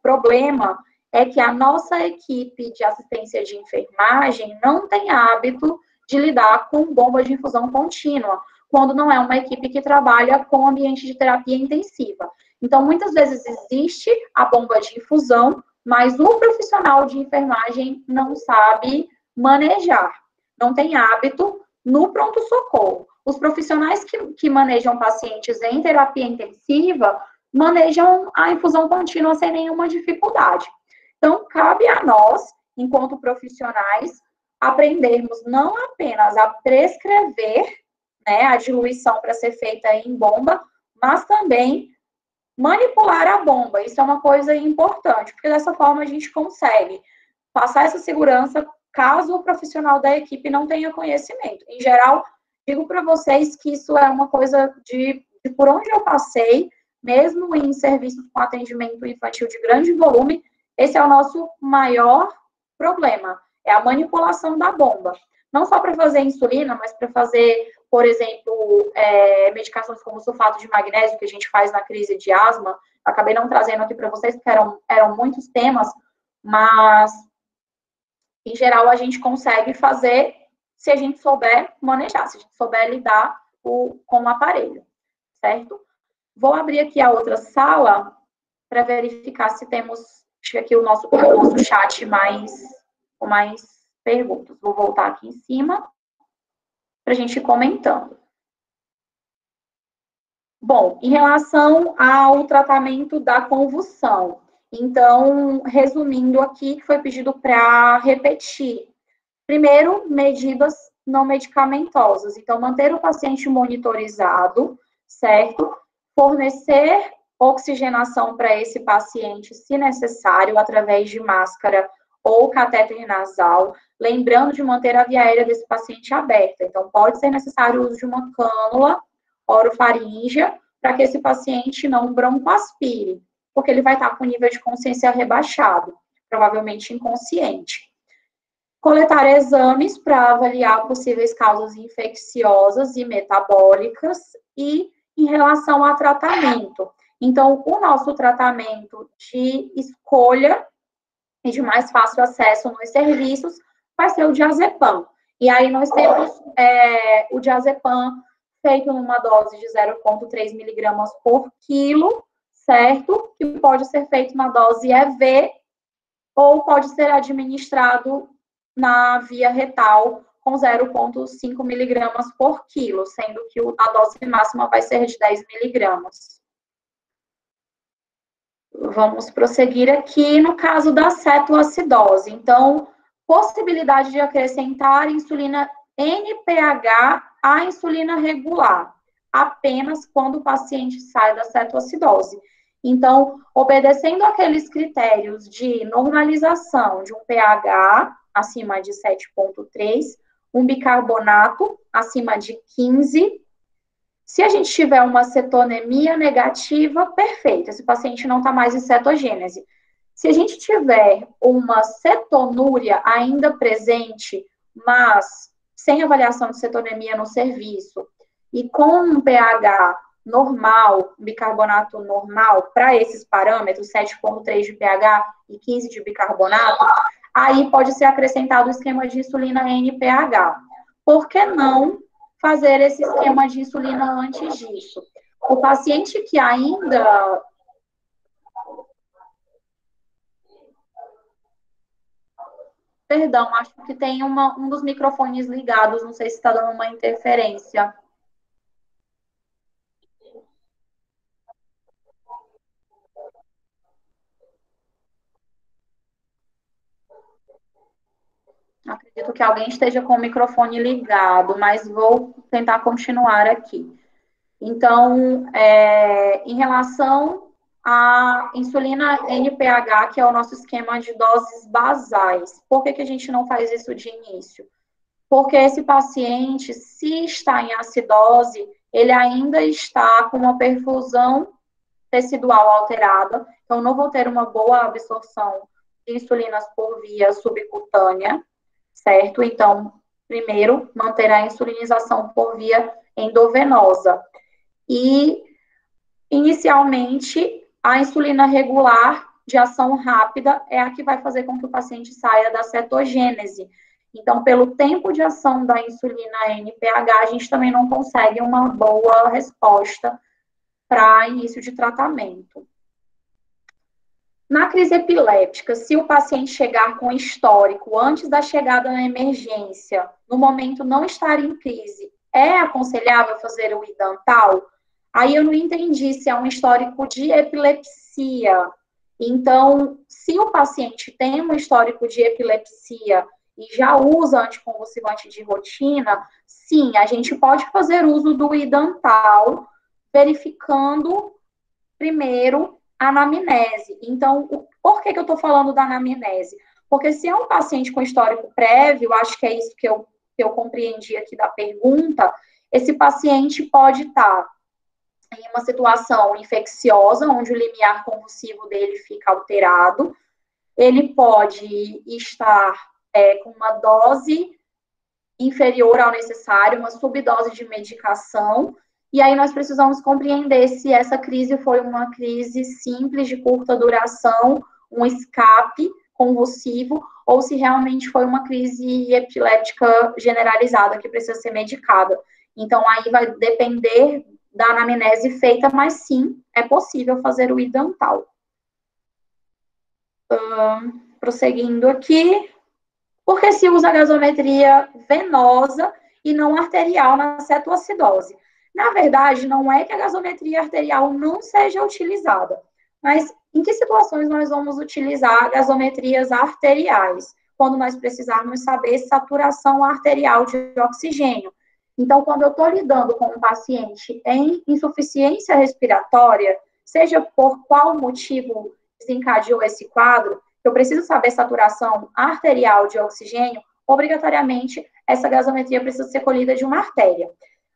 A: problema, é que a nossa equipe de assistência de enfermagem não tem hábito de lidar com bomba de infusão contínua, quando não é uma equipe que trabalha com ambiente de terapia intensiva. Então, muitas vezes existe a bomba de infusão, mas o profissional de enfermagem não sabe manejar, não tem hábito no pronto-socorro. Os profissionais que manejam pacientes em terapia intensiva manejam a infusão contínua sem nenhuma dificuldade. Então, cabe a nós, enquanto profissionais, aprendermos não apenas a prescrever, né, a diluição para ser feita em bomba, mas também manipular a bomba. Isso é uma coisa importante, porque dessa forma a gente consegue passar essa segurança caso o profissional da equipe não tenha conhecimento. Em geral, digo para vocês que isso é uma coisa de por onde eu passei, mesmo em serviços com atendimento infantil de grande volume, esse é o nosso maior problema, é a manipulação da bomba. Não só para fazer insulina, mas para fazer, por exemplo, medicações como sulfato de magnésio, que a gente faz na crise de asma. Acabei não trazendo aqui para vocês, porque eram muitos temas, mas, em geral, a gente consegue fazer se a gente souber manejar, se a gente souber lidar com o aparelho, certo? Vou abrir aqui a outra sala para verificar se temos, acho que aqui o nosso chat com mais perguntas. Vou voltar aqui em cima para a gente ir comentando. Bom, em relação ao tratamento da convulsão, então, resumindo aqui, que foi pedido para repetir. Primeiro, medidas não medicamentosas. Então, manter o paciente monitorizado, certo? Fornecer oxigenação para esse paciente, se necessário, através de máscara ou catéter nasal, lembrando de manter a via aérea desse paciente aberta. Então, pode ser necessário o uso de uma cânula orofaríngea para que esse paciente não broncoaspire, porque ele vai estar com o nível de consciência rebaixado, provavelmente inconsciente. Coletar exames para avaliar possíveis causas infecciosas e metabólicas e em relação a tratamento. Então, o nosso tratamento de escolha e de mais fácil acesso nos serviços vai ser o diazepam. E aí nós temos o diazepam feito numa dose de 0,3 miligramas por quilo, certo? Que pode ser feito na dose EV ou pode ser administrado na via retal com 0,5 miligramas por quilo, sendo que a dose máxima vai ser de 10 miligramas. Vamos prosseguir aqui no caso da cetoacidose. Então, possibilidade de acrescentar insulina NPH à insulina regular, apenas quando o paciente sai da cetoacidose. Então, obedecendo aqueles critérios de normalização de um pH acima de 7,3, um bicarbonato acima de 15. Se a gente tiver uma cetonemia negativa, perfeito, esse paciente não está mais em cetogênese. Se a gente tiver uma cetonúria ainda presente, mas sem avaliação de cetonemia no serviço, e com um pH normal, bicarbonato normal, para esses parâmetros, 7,3 de pH e 15 de bicarbonato, aí pode ser acrescentado o esquema de insulina NPH. Por que não fazer esse esquema de insulina antes disso? O paciente que ainda... Perdão, acho que tem um dos microfones ligados, não sei se está dando uma interferência. Acredito que alguém esteja com o microfone ligado, mas vou tentar continuar aqui. Então, em relação à insulina NPH, que é o nosso esquema de doses basais, por que a gente não faz isso de início? Porque esse paciente, se está em acidose, ele ainda está com uma perfusão tecidual alterada, então não vou ter uma boa absorção de insulinas por via subcutânea, certo? Então, primeiro, manter a insulinização por via endovenosa. E, inicialmente, a insulina regular de ação rápida é a que vai fazer com que o paciente saia da cetogênese. Então, pelo tempo de ação da insulina NPH, a gente também não consegue uma boa resposta para início de tratamento. Na crise epiléptica, se o paciente chegar com histórico antes da chegada na emergência, no momento não estar em crise, é aconselhável fazer o idantal? Aí eu não entendi se é um histórico de epilepsia. Então, se o paciente tem um histórico de epilepsia e já usa anticonvulsivante de rotina, sim, a gente pode fazer uso do idantal, verificando primeiro a anamnese. Então, por que eu estou falando da anamnese? Porque se é um paciente com histórico prévio, acho que é isso que eu compreendi aqui da pergunta, esse paciente pode estar em uma situação infecciosa, onde o limiar convulsivo dele fica alterado, ele pode estar com uma dose inferior ao necessário, uma subdose de medicação, e aí nós precisamos compreender se essa crise foi uma crise simples, de curta duração, um escape convulsivo, ou se realmente foi uma crise epiléptica generalizada que precisa ser medicada. Então, aí vai depender da anamnese feita, mas sim, é possível fazer o idantal. Prosseguindo aqui, porque se usa a gasometria venosa e não arterial na cetoacidose? Na verdade, não é que a gasometria arterial não seja utilizada, mas em que situações nós vamos utilizar gasometrias arteriais? Quando nós precisarmos saber saturação arterial de oxigênio. Então, quando eu estou lidando com um paciente em insuficiência respiratória, seja por qual motivo desencadeou esse quadro, eu preciso saber saturação arterial de oxigênio, obrigatoriamente essa gasometria precisa ser colhida de uma artéria.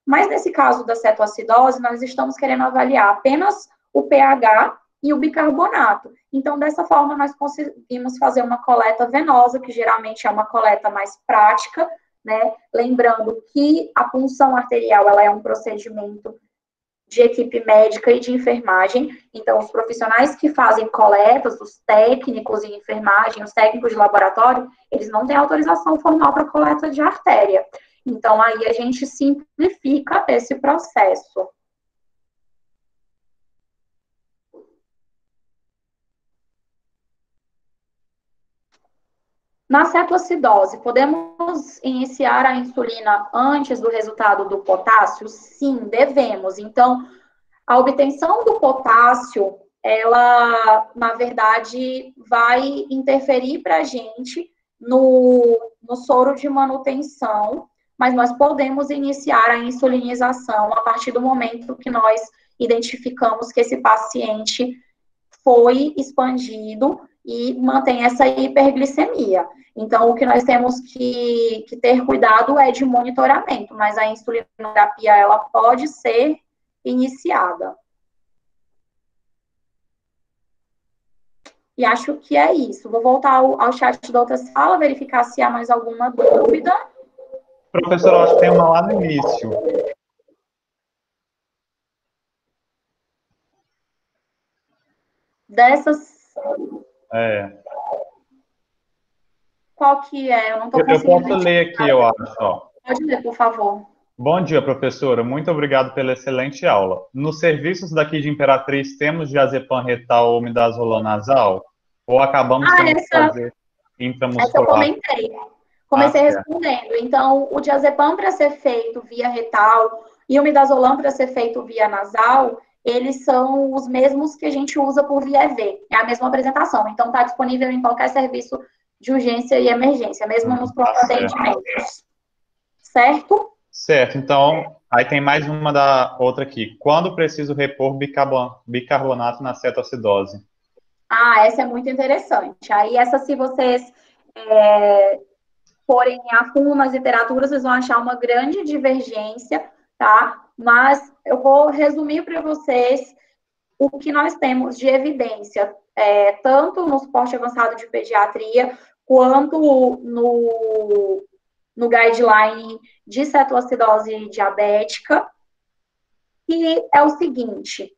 A: Mas nesse caso da cetoacidose, nós estamos querendo avaliar apenas o pH e o bicarbonato. Então, dessa forma, nós conseguimos fazer uma coleta venosa, que geralmente é uma coleta mais prática, né? Lembrando que a punção arterial, ela é um procedimento de equipe médica e de enfermagem. Então, os profissionais que fazem coletas, os técnicos em enfermagem, os técnicos de laboratório, eles não têm autorização formal para coleta de artéria. Então, aí a gente simplifica esse processo. Na cetoacidose, podemos iniciar a insulina antes do resultado do potássio? Sim, devemos. Então, a obtenção do potássio, ela, na verdade, vai interferir para a gente no soro de manutenção, mas nós podemos iniciar a insulinização a partir do momento que nós identificamos que esse paciente foi expandido e mantém essa hiperglicemia. Então, o que nós temos que ter cuidado é de monitoramento, mas a insulinoterapia, ela pode ser iniciada. E acho que é isso. Vou voltar ao chat da outra sala, verificar se há mais alguma dúvida.
B: Professor, acho que tem uma lá no início.
A: Dessas... Qual que é? Eu não estou conseguindo...
B: Eu posso ler aqui, eu acho. Ó.
A: Pode ler, por favor.
B: Bom dia, professora. Muito obrigado pela excelente aula. Nos serviços daqui de Imperatriz, temos diazepam retal ou midazolam nasal? Ou acabamos tendo que fazer intramuscular?
A: Essa eu comentei. Comecei respondendo. Então, o diazepam para ser feito via retal e o midazolam para ser feito via nasal, eles são os mesmos que a gente usa por via EV. É a mesma apresentação. Então, está disponível em qualquer serviço de urgência e emergência, mesmo nos pronto atendimentos. Certo?
B: Certo. Então, aí tem mais uma da outra aqui. Quando preciso repor bicarbonato na cetoacidose?
A: Ah, essa é muito interessante. Aí, essa, se vocês forem a fundo nas literaturas, vocês vão achar uma grande divergência, tá? Mas eu vou resumir para vocês o que nós temos de evidência, tanto no suporte avançado de pediatria, quanto no guideline de cetoacidose diabética, que é o seguinte: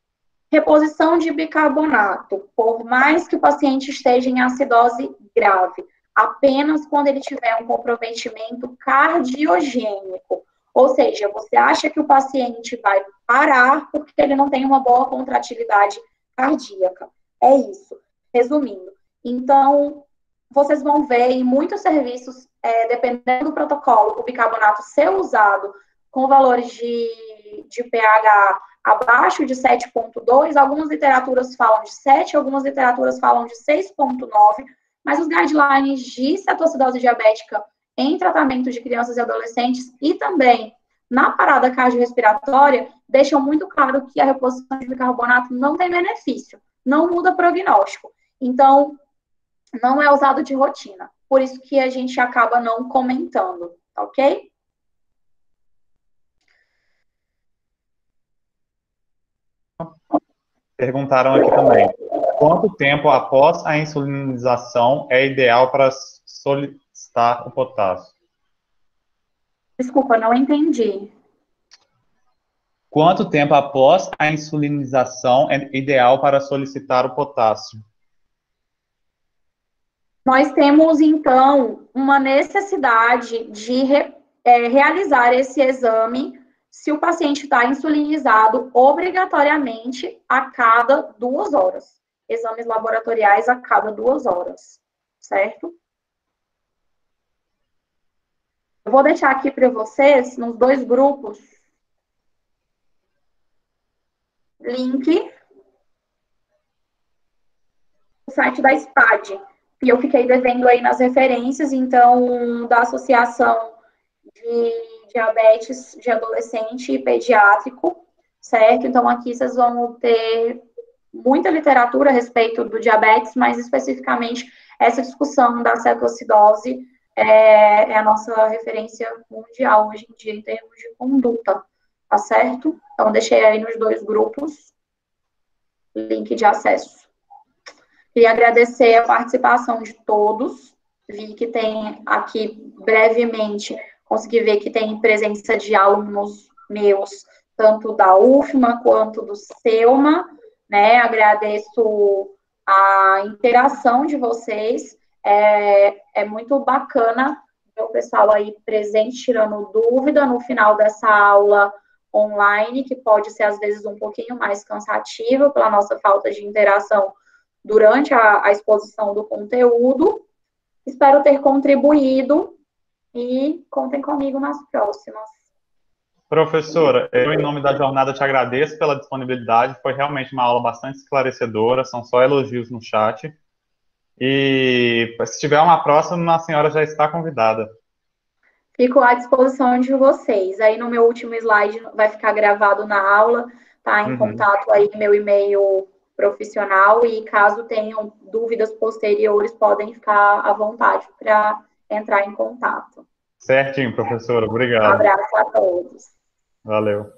A: reposição de bicarbonato, por mais que o paciente esteja em acidose grave, apenas quando ele tiver um comprometimento cardiogênico. Ou seja, você acha que o paciente vai parar porque ele não tem uma boa contratilidade cardíaca. É isso, resumindo. Então, vocês vão ver em muitos serviços, dependendo do protocolo, o bicarbonato ser usado com valores de pH abaixo de 7,2, algumas literaturas falam de 7, algumas literaturas falam de 6,9, mas os guidelines de cetoacidose diabética em tratamento de crianças e adolescentes e também na parada cardiorrespiratória deixam muito claro que a reposição de bicarbonato não tem benefício, não muda prognóstico. Então, não é usado de rotina. Por isso que a gente acaba não comentando, ok?
B: Perguntaram aqui também. Quanto tempo após a insulinização é ideal para solicitar o potássio?
A: Desculpa, não entendi.
B: Quanto tempo após a insulinização é ideal para solicitar o potássio?
A: Nós temos, então, uma necessidade de realizar esse exame se o paciente está insulinizado obrigatoriamente a cada 2 horas. Exames laboratoriais a cada 2 horas, certo? Eu vou deixar aqui para vocês, nos 2 grupos, link do site da SPAD. E eu fiquei devendo aí nas referências, então, da Associação de Diabetes de Adolescente e Pediátrico, certo? Então, aqui vocês vão ter muita literatura a respeito do diabetes, mas especificamente essa discussão da cetoacidose é a nossa referência mundial hoje em dia em termos de conduta, tá certo? Então, deixei aí nos 2 grupos link de acesso. Queria agradecer a participação de todos. Vi que tem aqui, brevemente, consegui ver que tem presença de alunos meus, tanto da UFMA quanto do SEUMA, né? Agradeço a interação de vocês. É muito bacana ver o pessoal aí presente, tirando dúvida no final dessa aula online, que pode ser, às vezes, um pouquinho mais cansativa pela nossa falta de interação durante a exposição do conteúdo. Espero ter contribuído e contem comigo nas próximas.
B: Professora, eu, em nome da jornada, te agradeço pela disponibilidade. Foi realmente uma aula bastante esclarecedora, são só elogios no chat. E se tiver uma próxima, a senhora já está convidada.
A: Fico à disposição de vocês. Aí no meu último slide vai ficar gravado na aula, tá? Em contato aí meu e-mail profissional, e caso tenham dúvidas posteriores, podem ficar à vontade para entrar em contato.
B: Certinho, professora. Obrigado.
A: Um abraço a todos.
B: Valeu.